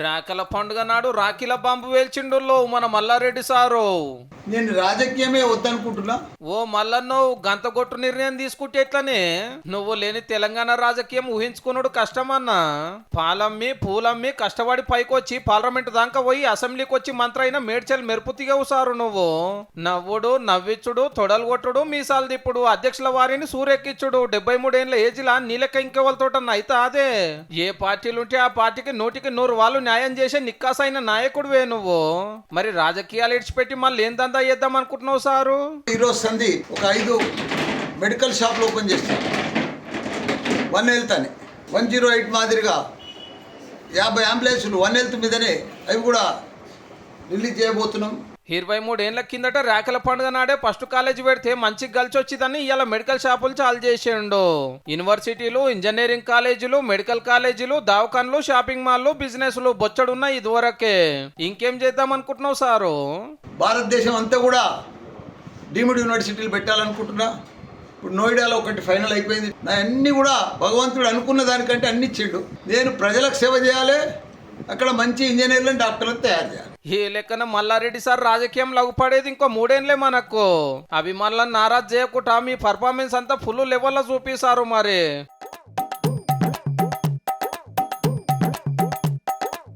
రాకల పండుగ నాడు రాఖీల బాంబు వేల్చిండుల్లో మన మల్లారెడ్డి సారు. నేను రాజకీయమే వద్దనుకుంటున్నా. ఓ మల్లన్నో గంతగొట్టు నిర్ణయం తీసుకుంటే ఎట్లనే? నువ్వు లేని తెలంగాణ రాజకీయం ఊహించుకున్నాడు కష్టమన్నా. పాలమ్మి పూలమ్మి కష్టపడి పైకొచ్చి పార్లమెంట్ దాకా పోయి అసెంబ్లీకి వచ్చి మంత్రి అయిన మేడ్చల్ మెరుపుతిగవు సారు నువ్వు. నవ్వుడు నవ్విచ్చుడు తొడలు కొట్టుడు మీసాలు తిప్పుడు అధ్యక్షుల వారిని సూరెక్కిచ్చుడు 73 ఏళ్ల ఏజిలా నీలెక్క ఇంకెవరితోటన్నా అయితే అదే. ఏ పార్టీలుంటే ఆ పార్టీకి 100కి 100 వాళ్ళు న్యాయం చేసే నిక్కాసైన నాయకుడువే నువ్వు. మరి రాజకీయాలు ఇడిచిపెట్టి మళ్ళీ ఏం దందా చేద్దాం అనుకుంటున్నావు సారు? ఈరోజు సంధి ఒక 5 మెడికల్ షాపులు ఓపెన్ చేస్తాను. 1 హెల్త్ అని 108 మాదిరిగా 50 అంబులెన్సులు 1 హెల్త్ మీదనే అవి కూడా రిలీజ్ చేయబోతున్నాం. 23 ఏళ్ల కిందట రేకల పండుగ నాడే ఫస్ట్ కాలేజ్ పెడితే మంచి కలిసి వచ్చిందని ఇవాళ మెడికల్ షాపులు చాలు చేసిండు. యూనివర్సిటీలు, ఇంజనీరింగ్ కాలేజీలు, మెడికల్ కాలేజీలు, దవాఖాన్లు, షాపింగ్ మాల్లు, బిజినెస్లు బొచ్చడున్నాయి ఇదివరకే. ఇంకేం చేద్దాం అనుకుంటున్నావు సారు? భారతదేశం అంతా కూడా డీమ్డ్ యూనివర్సిటీలు పెట్టాలనుకుంటున్నా. ఇప్పుడు నోయిడాలో ఒకటి ఫైనల్ అయిపోయింది. నా అన్నీ కూడా భగవంతుడు అనుకున్న దానికంటే అన్ని ఇచ్చిండు. నేను ప్రజలకు సేవ చేయాలి, అక్కడ మంచి ఇంజనీర్లను డాక్టర్లను తయారు చేయాలి. ఈ లెక్కన మల్లారెడ్డి సార్ రాజకీయం లగుపడేది ఇంకో 3 ఏళ్లే మనకు. అభిమానులను నారాజ్ చేయకుండా మీ పర్ఫార్మెన్స్ అంతా ఫుల్ లెవెల్లో చూపిస్తారు మరి.